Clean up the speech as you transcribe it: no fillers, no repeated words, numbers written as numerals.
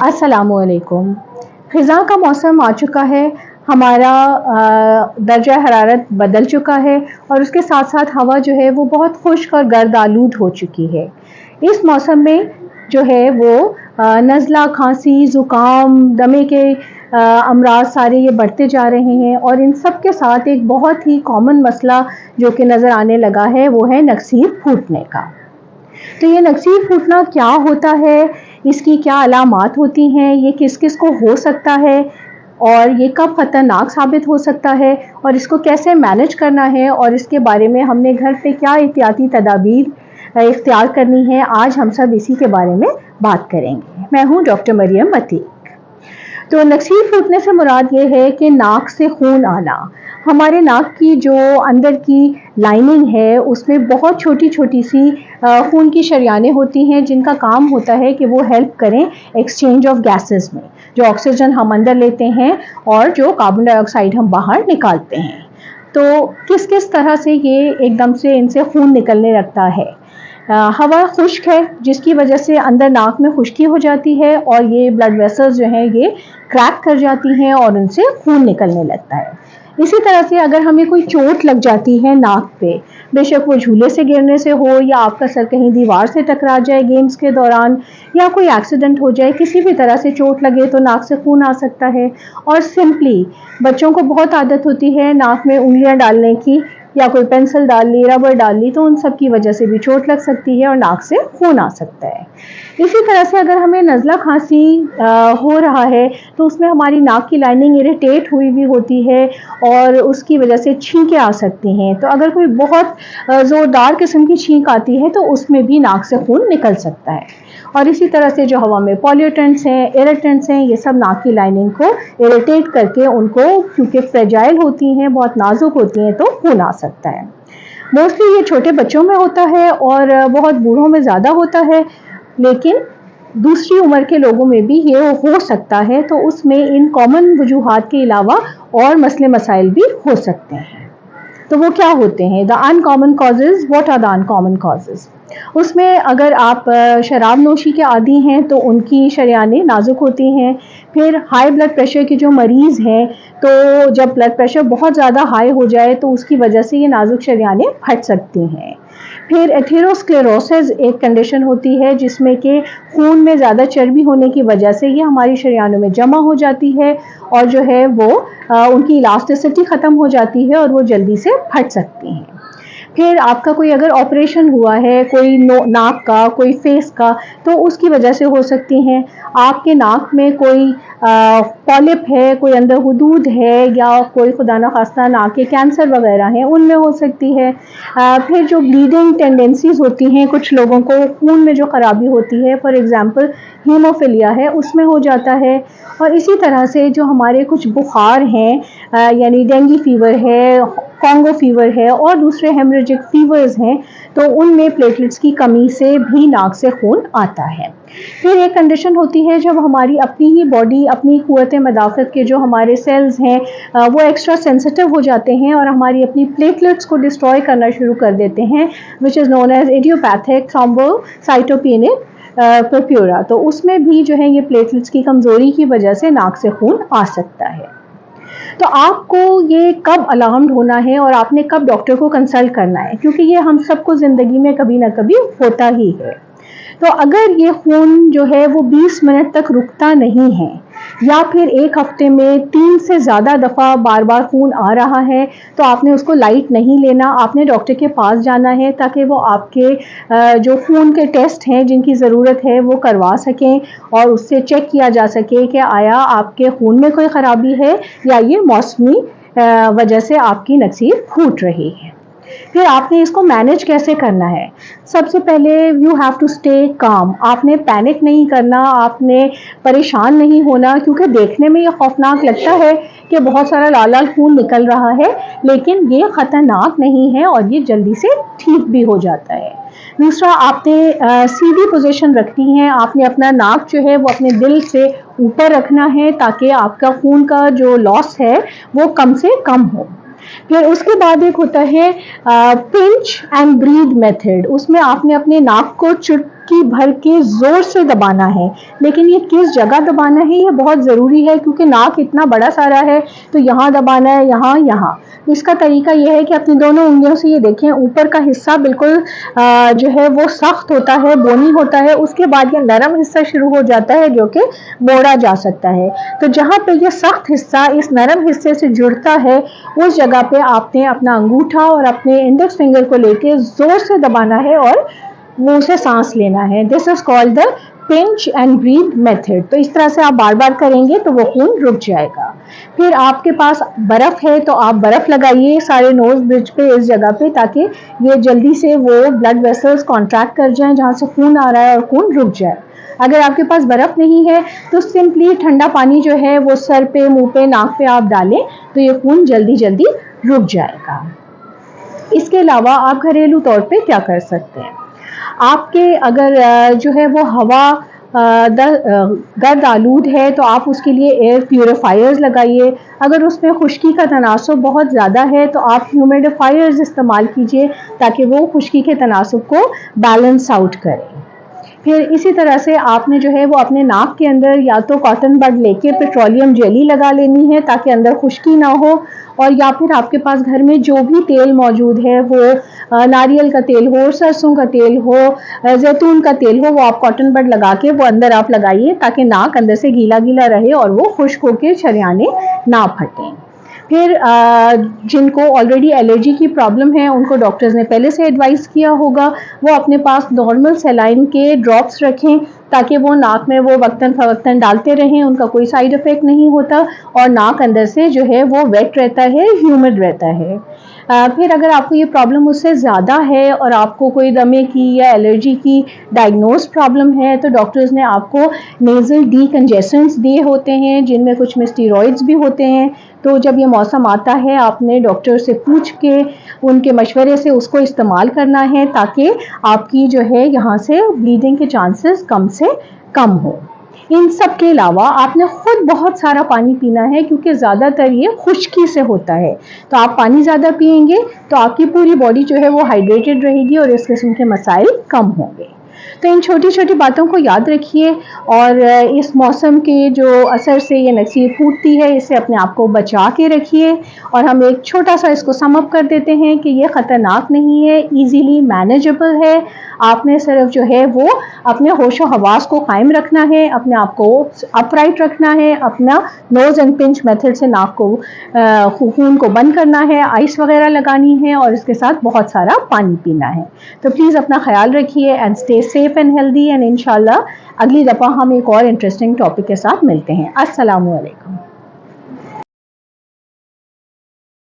अस्सलामु अलैकुम। ख़िज़ां का मौसम आ चुका है, हमारा दर्जा हरारत बदल चुका है और उसके साथ साथ हवा जो है वो बहुत खुश्क और गर्द आलूद हो चुकी है। इस मौसम में जो है वो नज़ला, खांसी, ज़ुकाम, दमे के अमराज सारे ये बढ़ते जा रहे हैं और इन सब के साथ एक बहुत ही कॉमन मसला जो कि नज़र आने लगा है वो है नक्सीर फूटने का। तो ये नक्सीर फूटना क्या होता है, इसकी क्या अलामात होती हैं, ये किस किस को हो सकता है और ये कब ख़तरनाक साबित हो सकता है और इसको कैसे मैनेज करना है और इसके बारे में हमने घर पे क्या एहतियाती तदाबीर इख्तियार करनी है, आज हम सब इसी के बारे में बात करेंगे। मैं हूँ डॉक्टर मरियम अतीक। तो नक्सीर फूटने से मुराद ये है कि नाक से खून आना। हमारे नाक की जो अंदर की लाइनिंग है उसमें बहुत छोटी छोटी सी खून की शरियानें होती हैं जिनका काम होता है कि वो हेल्प करें एक्सचेंज ऑफ गैसेस में, जो ऑक्सीजन हम अंदर लेते हैं और जो कार्बन डाइऑक्साइड हम बाहर निकालते हैं। तो किस किस तरह से ये एकदम से इनसे खून निकलने लगता है। हवा खुश्क है जिसकी वजह से अंदर नाक में खुश्की हो जाती है और ये ब्लड वेसल्स जो हैं ये क्रैक कर जाती हैं और उनसे खून निकलने लगता है। इसी तरह से अगर हमें कोई चोट लग जाती है नाक पे, बेशक वो झूले से गिरने से हो या आपका सर कहीं दीवार से टकरा जाए गेम्स के दौरान या कोई एक्सीडेंट हो जाए, किसी भी तरह से चोट लगे तो नाक से खून आ सकता है। और सिंपली बच्चों को बहुत आदत होती है नाक में उंगलियां डालने की, या कोई पेंसिल डाल ली, रबर डाल ली, तो उन सब की वजह से भी चोट लग सकती है और नाक से खून आ सकता है। इसी तरह से अगर हमें नज़ला खांसी हो रहा है तो उसमें हमारी नाक की लाइनिंग इरिटेट हुई भी होती है और उसकी वजह से छींकें आ सकती हैं। तो अगर कोई बहुत ज़ोरदार किस्म की छींक आती है तो उसमें भी नाक से खून निकल सकता है। और इसी तरह से जो हवा में पॉल्यूटेंट्स हैं, इरिटेंट्स हैं, ये सब नाक की लाइनिंग को इरिटेट करके उनको, क्योंकि फ्रेजाइल होती हैं, बहुत नाजुक होती हैं, तो खून आ सकता है। मोस्टली ये छोटे बच्चों में होता है और बहुत बूढ़ों में ज़्यादा होता है, लेकिन दूसरी उम्र के लोगों में भी ये हो सकता है। तो उसमें इन कॉमन वजूहात के अलावा और मसले मसाइल भी हो सकते हैं। तो वो क्या होते हैं? The uncommon causes. What are the uncommon causes? उसमें अगर आप शराब नोशी के आदी हैं तो उनकी शरियानें नाजुक होती हैं। फिर हाई ब्लड प्रेशर के जो मरीज़ हैं, तो जब ब्लड प्रेशर बहुत ज़्यादा हाई हो जाए तो उसकी वजह से ये नाजुक शरियानें फट सकती हैं। फिर एथेरोस्क्लेरोसिस एक कंडीशन होती है जिसमें कि खून में ज़्यादा चर्बी होने की वजह से ये हमारी शरियानों में जमा हो जाती है और जो है वो उनकी इलास्टिसिटी ख़त्म हो जाती है और वो जल्दी से फट सकती हैं। फिर आपका कोई अगर ऑपरेशन हुआ है, कोई नाक का, कोई फेस का, तो उसकी वजह से हो सकती हैं। आपके नाक में कोई पॉलिप है, कोई अंदर हुदूद है या कोई खुदा न खास्ता नाक के कैंसर वगैरह हैं, उनमें हो सकती है। फिर जो ब्लीडिंग टेंडेंसीज होती हैं, कुछ लोगों को खून में जो ख़राबी होती है, फॉर एग्जांपल हीमोफिलिया है, उसमें हो जाता है। और इसी तरह से जो हमारे कुछ बुखार हैं, यानी डेंगू फीवर है, कॉन्गो फीवर है और दूसरे हेमरेजिक फीवर्स हैं, तो उनमें प्लेटलेट्स की कमी से भी नाक से खून आता है। फिर एक कंडीशन होती है जब हमारी अपनी ही बॉडी, अपनी क़ुव्वत मदाफ़त के जो हमारे सेल्स हैं वो एक्स्ट्रा सेंसिटिव हो जाते हैं और हमारी अपनी प्लेटलेट्स को डिस्ट्रॉय करना शुरू कर देते हैं, which is known as idiopathic thrombocytopenic purpura. तो उसमें भी जो है ये प्लेटलेट्स की कमज़ोरी की वजह से नाक से खून आ सकता है। तो आपको ये कब अलार्म्ड होना है और आपने कब डॉक्टर को कंसल्ट करना है, क्योंकि ये हम सबको ज़िंदगी में कभी ना कभी होता ही है। तो अगर ये खून जो है वो 20 मिनट तक रुकता नहीं है या फिर एक हफ्ते में 3 से ज़्यादा दफ़ा बार बार खून आ रहा है, तो आपने उसको लाइट नहीं लेना, आपने डॉक्टर के पास जाना है ताकि वो आपके जो खून के टेस्ट हैं जिनकी ज़रूरत है वो करवा सकें और उससे चेक किया जा सके कि आया आपके खून में कोई ख़राबी है या ये मौसमी वजह से आपकी नक्सीर फूट रही है। फिर आपने इसको मैनेज कैसे करना है? सबसे पहले you have to stay calm. आपने पैनिक नहीं करना, आपने परेशान नहीं होना, क्योंकि देखने में ये खौफनाक लगता है कि बहुत सारा लाल लाल खून निकल रहा है, लेकिन ये ख़तरनाक नहीं है और ये जल्दी से ठीक भी हो जाता है। दूसरा, आपने सीधी पोजीशन रखनी है। आपने अपना नाक जो है वो अपने दिल से ऊपर रखना है ताकि आपका खून का जो लॉस है वो कम से कम हो। फिर उसके बाद एक होता है पिंच एंड ब्रीद मेथड। उसमें आपने अपने नाक को मुट्ठी भर के जोर से दबाना है, लेकिन ये किस जगह दबाना है ये बहुत ज़रूरी है, क्योंकि नाक इतना बड़ा सारा है तो यहाँ दबाना है, यहाँ यहाँ। इसका तरीका यह है कि अपनी दोनों उंगलियों से ये देखें, ऊपर का हिस्सा बिल्कुल जो है वो सख्त होता है, बोनी होता है, उसके बाद ये नरम हिस्सा शुरू हो जाता है जो कि मोड़ा जा सकता है। तो जहाँ पे ये सख्त हिस्सा इस नरम हिस्से से जुड़ता है उस जगह पे आपने अपना अंगूठा और अपने इंडेक्स फिंगर को लेके जोर से दबाना है और मुंह से सांस लेना है। This is called the pinch and breathe method. तो इस तरह से आप बार बार करेंगे तो वो खून रुक जाएगा। फिर आपके पास बर्फ है तो आप बर्फ लगाइए सारे नोज ब्रिज पे इस जगह पे, ताकि ये जल्दी से वो ब्लड वेसल्स कॉन्ट्रैक्ट कर जाएं जहाँ से खून आ रहा है और खून रुक जाए। अगर आपके पास बर्फ नहीं है तो सिंपली ठंडा पानी जो है वो सर पे, मुंह पे, नाक पे आप डालें तो ये खून जल्दी जल्दी रुक जाएगा। इसके अलावा आप घरेलू तौर पे क्या कर सकते हैं, आपके अगर जो है वो हवा गर्द आलूद है तो आप उसके लिए एयर प्यूरिफायर्स लगाइए। अगर उसमें खुश्की का तनासुब बहुत ज़्यादा है तो आप ह्यूमिडिफायर्स इस्तेमाल कीजिए ताकि वो खुश्की के तनासुब को बैलेंस आउट करें। फिर इसी तरह से आपने जो है वो अपने नाक के अंदर या तो कॉटन बड लेके पेट्रोलियम जेली लगा लेनी है ताकि अंदर खुश्की ना हो, और या फिर आपके पास घर में जो भी तेल मौजूद है, वो नारियल का तेल हो, सरसों का तेल हो, जैतून का तेल हो, वो आप कॉटन बड लगा के वो अंदर आप लगाइए ताकि नाक अंदर से गीला गीला रहे और वो खुश्क होकर शरियाने ना फटें। फिर जिनको ऑलरेडी एलर्जी की प्रॉब्लम है उनको डॉक्टर्स ने पहले से एडवाइस किया होगा वो अपने पास नॉर्मल सलाइन के ड्रॉप्स रखें ताकि वो नाक में वो वक्तन फवक्तन डालते रहें, उनका कोई साइड इफेक्ट नहीं होता और नाक अंदर से जो है वो वेट रहता है, ह्यूमिड रहता है। फिर अगर आपको ये प्रॉब्लम उससे ज़्यादा है और आपको कोई दमे की या एलर्जी की डायग्नोज प्रॉब्लम है तो डॉक्टर्स ने आपको नेज़ल डीकंजेसेंट्स दिए होते हैं जिनमें कुछ में स्टीरॉइड्स भी होते हैं। तो जब ये मौसम आता है आपने डॉक्टर से पूछ के उनके मशवरे से उसको इस्तेमाल करना है ताकि आपकी जो है यहाँ से ब्लीडिंग के चांसेस कम से कम हो। इन सब के अलावा आपने खुद बहुत सारा पानी पीना है क्योंकि ज़्यादातर ये खुश्की से होता है। तो आप पानी ज़्यादा पिएंगे तो आपकी पूरी बॉडी जो है वो हाइड्रेटेड रहेगी और इस किस्म के मसाइल कम होंगे। तो इन छोटी छोटी बातों को याद रखिए और इस मौसम के जो असर से ये नसीब फूटती है इससे अपने आप को बचा के रखिए। और हम एक छोटा सा इसको सम अप कर देते हैं कि ये ख़तरनाक नहीं है, इजीली मैनेजेबल है। आपने सिर्फ जो है वो अपने होशो हवास को कायम रखना है, अपने आप को अपराइट रखना है, अपना नोज एंड पिंच मेथड से नाक को खून को बंद करना है, आइस वगैरह लगानी है और इसके साथ बहुत सारा पानी पीना है। तो प्लीज़ अपना ख्याल रखिए and stay safe and healthy and इंशाल्लाह अगली दफ़ा हम एक और इंटरेस्टिंग टॉपिक के साथ मिलते हैं। अस्सलामु अलैकुम।